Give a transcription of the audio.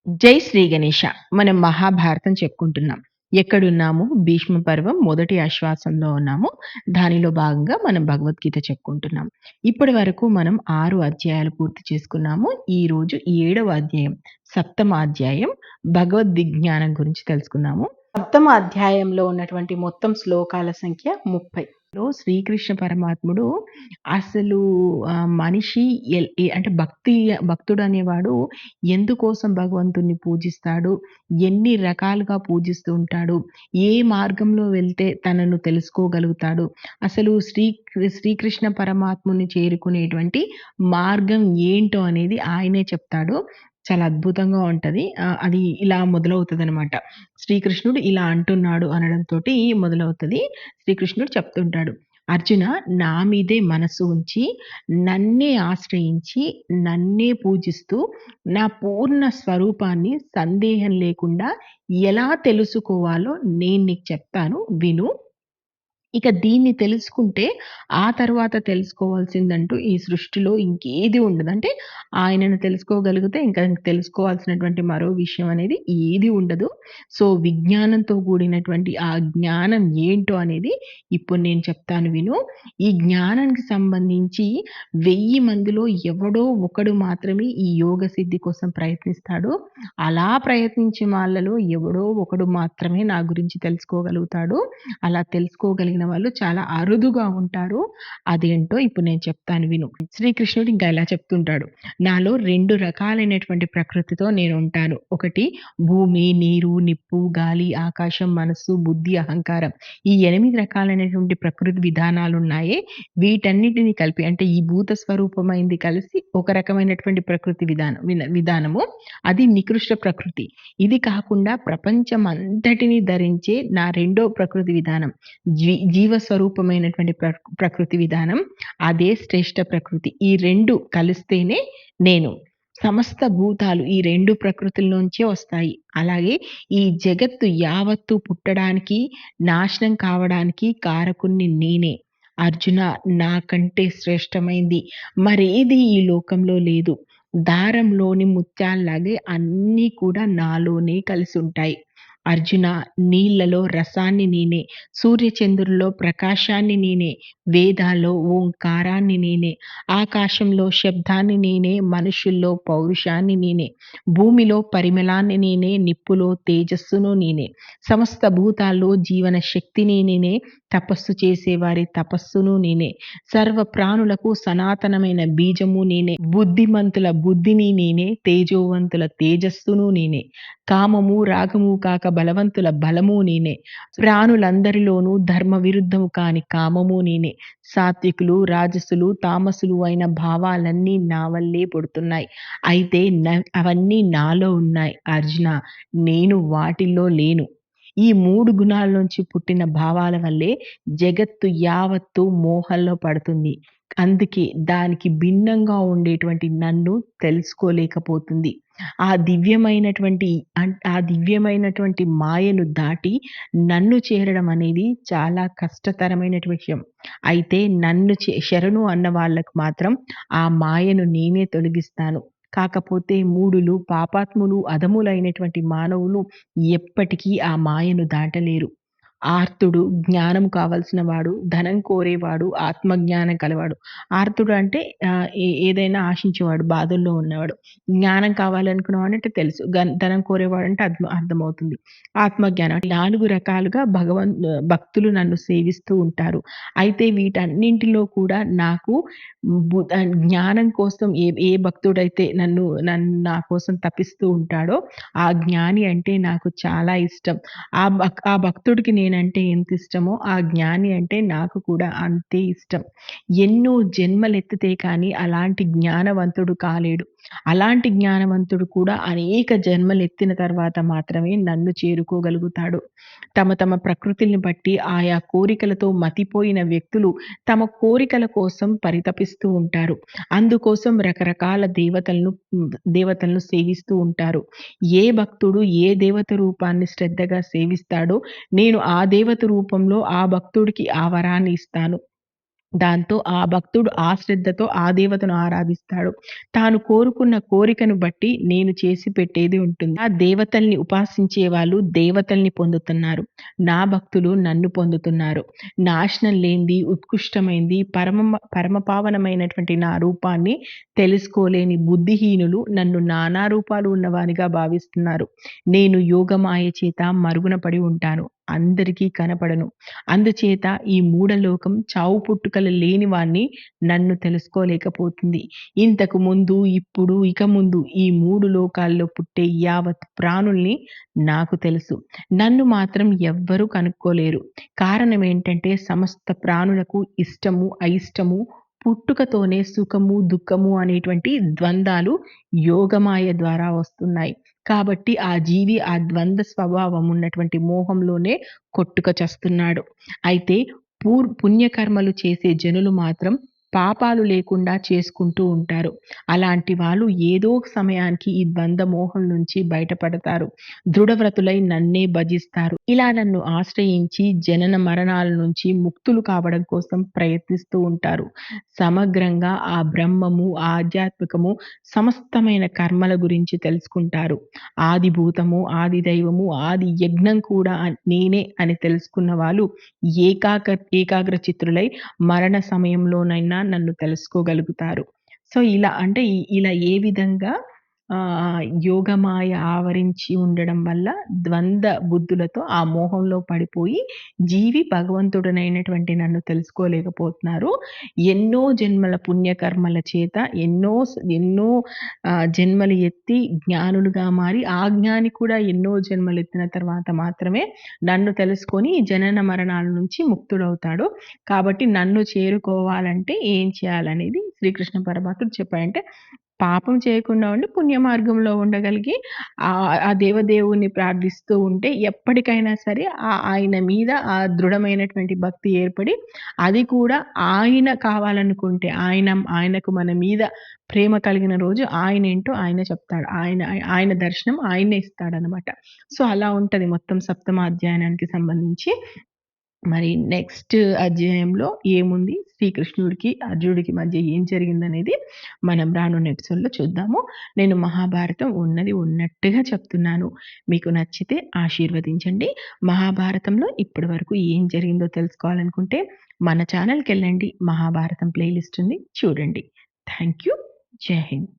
జై శ్రీ గణేష! మనం మహాభారతం చెప్పుకుంటున్నాం. ఎక్కడున్నాము? భీష్మ పర్వం మొదటి ఆశ్వాసంలో ఉన్నాము. దానిలో భాగంగా మనం భగవద్గీత చెప్పుకుంటున్నాం. ఇప్పటి వరకు మనం 6 అధ్యాయాలు పూర్తి చేసుకున్నాము. ఈరోజు 7వ అధ్యాయం, సప్తమ అధ్యాయం భగవద్విజ్ఞానం గురించి తెలుసుకుందాము. సప్తమ అధ్యాయంలో ఉన్నటువంటి మొత్తం శ్లోకాల సంఖ్య 30. శ్రీకృష్ణ పరమాత్ముడు అసలు మనిషి అంటే భక్తుడనేవాడు ఎందుకోసం భగవంతుడిని పూజిస్తాడు? ఎన్ని రకాలుగా పూజిస్తూ ఉంటాడు? ఏ మార్గంలో వెళ్తే తనను తెలుసుకోగలుగుతాడు? అసలు శ్రీకృష్ణ పరమాత్ముడిని చేరుకునేటువంటి మార్గం ఏంటో అనేది ఆయనే చెప్తాడు. చాలా అద్భుతంగా ఉంటది. అది ఇలా మొదలవుతదనమాట. శ్రీకృష్ణుడు ఇలా అంటున్నాడు అనడంతోటి మొదలవుతది. శ్రీకృష్ణుడు చెప్తుంటాడు. అర్జున, నా మీదే మనసు ఉంచి, నన్నే ఆశ్రయించి, నన్నే పూజిస్తూ, నా పూర్ణ స్వరూపాన్ని సందేహం లేకుండా ఎలా తెలుసుకోవాలో నేను నీకు చెప్తాను విను. ఇక దీన్ని తెలుసుకుంటే, ఆ తర్వాత తెలుసుకోవాల్సిందంటూ ఈ సృష్టిలో ఇంకేది ఉండదు. అంటే ఆయనను తెలుసుకోగలిగితే ఇంకా తెలుసుకోవాల్సినటువంటి మరో విషయం అనేది ఏది ఉండదు. సో, విజ్ఞానంతో కూడినటువంటి ఆ జ్ఞానం ఏంటో అనేది ఇప్పుడు నేను చెప్తాను విను. ఈ జ్ఞానానికి సంబంధించి 1000 మందిలో ఎవడో ఒకడు మాత్రమే ఈ యోగ సిద్ధి కోసం ప్రయత్నిస్తాడు. అలా ప్రయత్నించే వాళ్ళలో ఎవడో ఒకడు మాత్రమే నా గురించి తెలుసుకోగలుగుతాడు. అలా తెలుసుకోగలిగిన వాళ్ళు చాలా అరుదుగా ఉంటారు. అదేంటో ఇప్పుడు నేను చెప్తాను విను. శ్రీకృష్ణుడు ఇంకా ఇలా చెప్తుంటాడు. నాలో 2 రకాలైనటువంటి ప్రకృతితో నేనుంటాను. ఒకటి భూమి, నీరు, నిప్పు, గాలి, ఆకాశం, మనస్సు, బుద్ధి, అహంకారం. ఈ 8 రకాలైనటువంటి ప్రకృతి విధానాలున్నాయే, వీటన్నిటిని కలిపి అంటే ఈ భూత స్వరూపమైంది కలిసి ఒక రకమైనటువంటి ప్రకృతి విధానము. అది నికృష్ట ప్రకృతి. ఇది కాకుండా ప్రపంచమంతటిని ధరించే నా రెండో ప్రకృతి విధానం. జీవస్వరూపమైనటువంటి ప్రకృతి విధానం. అదే శ్రేష్ఠ ప్రకృతి. ఈ 2 కలిస్తేనే నేను. సమస్త భూతాలు ఈ 2 ప్రకృతుల్లోంచే వస్తాయి. అలాగే ఈ జగత్తు యావత్తు పుట్టడానికి, నాశనం కావడానికి కారకున్ని నేనే. అర్జున, నాకంటే శ్రేష్టమైంది మరేది ఈ లోకంలో లేదు. దారంలోని ముత్యాల్లాగే అన్నీ కూడా నాలోనే కలిసుంటాయి. అర్జున, నీళ్లలో రసాన్ని నేనే, సూర్యచంద్రుల్లో ప్రకాశాన్ని నేనే, వేదాల్లో ఓంకారాన్ని నేనే, ఆకాశంలో శబ్దాన్ని నేనే, మనుషుల్లో పౌరుషాన్ని నేనే, భూమిలో పరిమళాన్ని నేనే, నిప్పులో తేజస్సును నేనే, సమస్త భూతాల్లో జీవన శక్తిని నేనే, తపస్సు చేసేవారి తపస్సును నేనే, సర్వ ప్రాణులకు సనాతనమైన బీజము నేనే, బుద్ధిమంతుల బుద్ధిని నేనే, తేజోవంతుల తేజస్సును నేనే, కామము రాగము కాక బలవంతుల బలము నేనే, ప్రాణులందరిలోనూ ధర్మ విరుద్ధము కాని కామము నేనే, సాత్వికులు, రాజసులు, తామసులు అయిన భావాలన్నీ నా వల్లే పుడుతున్నాయి. అయితే అవన్నీ నాలో ఉన్నాయి. అర్జున, నేను వాటిల్లో లేను. ఈ 3 గుణాల నుంచి పుట్టిన భావాల వల్లే జగత్తు యావత్తు మోహంలో పడుతుంది. అందుకే దానికి భిన్నంగా ఉండేటువంటి నన్ను తెలుసుకోలేకపోతుంది. ఆ దివ్యమైనటువంటి మాయను దాటి నన్ను చేరడం అనేది చాలా కష్టతరమైనటువంటి విషయం. అయితే నన్ను శరణు అన్న వాళ్ళకు మాత్రం ఆ మాయను నేనే తొలగిస్తాను. కాకపోతే మూఢులు, పాపాత్ములు, అధములైనటువంటి మానవులు ఎప్పటికీ ఆ మాయను దాటలేరు. ఆర్తుడు, జ్ఞానం కావాల్సిన వాడు, ధనం కోరేవాడు, ఆత్మజ్ఞానం కలవాడు. ఆర్తుడు అంటే ఏదైనా ఆశించేవాడు, బాధల్లో ఉన్నవాడు. జ్ఞానం కావాలనుకున్నవాడంటే తెలుసు. ధనం కోరేవాడంటే అర్థమవుతుంది. ఆత్మజ్ఞానం 4 రకాలుగా భక్తులు నన్ను సేవిస్తూ ఉంటారు. అయితే వీటన్నింటిలో కూడా నాకు జ్ఞానం కోసం ఏ భక్తుడైతే నా కోసం తపిస్తూ ఉంటాడో, ఆ జ్ఞాని అంటే నాకు చాలా ఇష్టం. ఆ భక్తుడికి నేనంటే ఎంత ఇష్టమో, ఆ జ్ఞాని అంటే నాకు కూడా అంతే ఇష్టం. ఎన్నో జన్మలెత్తితే కానీ అలాంటి జ్ఞానవంతుడు కాలేడు. అలాంటి జ్ఞానవంతుడు కూడా అనేక జన్మలెత్తిన తర్వాత మాత్రమే నన్ను చేరుకోగలుగుతాడు. తమ తమ ప్రకృతిని బట్టి ఆయా కోరికలతో మతిపోయిన వ్యక్తులు తమ కోరికల కోసం పరితపిస్తూ ఉంటారు. అందుకోసం రకరకాల దేవతలను సేవిస్తూ ఉంటారు. ఏ భక్తుడు ఏ దేవత రూపాన్ని శ్రద్ధగా సేవిస్తాడో, నేను ఆ దేవత రూపంలో ఆ భక్తుడికి ఆ వరాన్ని ఇస్తాను. దాంతో ఆ భక్తుడు ఆ శ్రద్ధతో ఆ దేవతను ఆరాధిస్తాడు. తాను కోరుకున్న కోరికను బట్టి నేను చేసి పెట్టేది ఉంటుంది. ఆ దేవతల్ని ఉపాసించే వాళ్ళు దేవతల్ని పొందుతున్నారు. నా భక్తులు నన్ను పొందుతున్నారు. నాశనం లేనిది, ఉత్కృష్టమైంది, పరమ పావనమైనటువంటి నా రూపాన్ని తెలుసుకోలేని బుద్ధిహీనులు నన్ను నానా రూపాలు ఉన్నవానిగా భావిస్తున్నారు. నేను యోగమాయ చేత మరుగున పడి ఉంటాను. అందరికీ కనపడను. అందుచేత ఈ మూఢలోకం చావు పుట్టుకలు లేని వాణ్ణి నన్ను తెలుసుకోలేకపోతుంది. ఇంతకు ముందు, ఇప్పుడు, ఇక ముందు ఈ 3 లోకాల్లో పుట్టే యావత్ ప్రాణుల్ని నాకు తెలుసు. నన్ను మాత్రం ఎవ్వరూ కనుక్కోలేరు. కారణమేంటంటే సమస్త ప్రాణులకు ఇష్టము, అయిష్టము, పుట్టుకతోనే సుఖము, దుఃఖము అనేటువంటి ద్వందాలు యోగమాయ ద్వారా వస్తున్నాయి. కాబట్టి ఆ జీవి ఆ ద్వంద్వ స్వభావం ఉన్నటువంటి మోహంలోనే కొట్టుక చస్తున్నాడు. అయితే పుణ్యకర్మలు చేసే జనులు మాత్రం పాపాలు లేకుండా చేసుకుంటూ ఉంటారు. అలాంటి వాళ్ళు ఏదో ఒక సమయానికి ఈ ద్వంద్వ మోహం నుంచి బయటపడతారు. దృఢవ్రతులై నన్నే భజిస్తారు. ఇలా నన్ను ఆశ్రయించి జనన మరణాల నుంచి ముక్తులు కావడం కోసం ప్రయత్నిస్తూ ఉంటారు. సమగ్రంగా ఆ బ్రహ్మము, ఆధ్యాత్మికము, సమస్తమైన కర్మల గురించి తెలుసుకుంటారు. ఆది భూతము, ఆది దైవము, ఆది యజ్ఞం కూడా నేనే అని తెలుసుకున్న వాళ్ళు ఏకాగ్ర చిత్తులై మరణ సమయంలోనైనా నన్ను తెలుసుకోగలుగుతారు. సో, ఇలా అంటే ఇలా ఏ విధంగా యోగమాయ ఆవరించి ఉండడం వల్ల ద్వంద్వ బుద్ధులతో ఆ మోహంలో పడిపోయి జీవి భగవంతుడనైనటువంటి నన్ను తెలుసుకోలేకపోతున్నారు. ఎన్నో జన్మల పుణ్యకర్మల చేత ఎన్నో జన్మలు ఎత్తి జ్ఞానులుగా మారి, ఆ జ్ఞాని కూడా ఎన్నో జన్మలెత్తిన తర్వాత మాత్రమే నన్ను తెలుసుకొని జనన మరణాల నుంచి ముక్తుడవుతాడు. కాబట్టి నన్ను చేరుకోవాలంటే ఏం చేయాలనేది శ్రీకృష్ణ పరమాత్ముడు చెప్పాడంటే, పాపం చేయకుండా ఉండి పుణ్య మార్గంలో ఉండగలిగి ఆ దేవదేవుడిని ప్రార్థిస్తూ ఉంటే ఎప్పటికైనా సరే ఆయన మీద ఆ దృఢమైనటువంటి భక్తి ఏర్పడి, అది కూడా ఆయన కావాలనుకుంటే ఆయనకు మన మీద ప్రేమ కలిగిన రోజు ఆయనేంటో ఆయన చెప్తాడు. ఆయన దర్శనం ఆయన్నే ఇస్తాడనమాట. సో, అలా ఉంటది మొత్తం సప్తమ అధ్యాయానికి సంబంధించి. మరి నెక్స్ట్ అధ్యాయంలో ఏముంది? శ్రీకృష్ణుడికి, అర్జునుడికి మధ్య ఏం జరిగిందనేది మనం రానున్న ఎపిసోడ్‌లో చూద్దాము. నేను మహాభారతం ఉన్నది ఉన్నట్టుగా చెప్తున్నాను. మీకు నచ్చితే ఆశీర్వదించండి. మహాభారతంలో ఇప్పటి వరకు ఏం జరిగిందో తెలుసుకోవాలనుకుంటే మన ఛానెల్‌కెళ్ళండి. మహాభారతం ప్లేలిస్ట్ ఉంది చూడండి. Thank you. జై హింద్.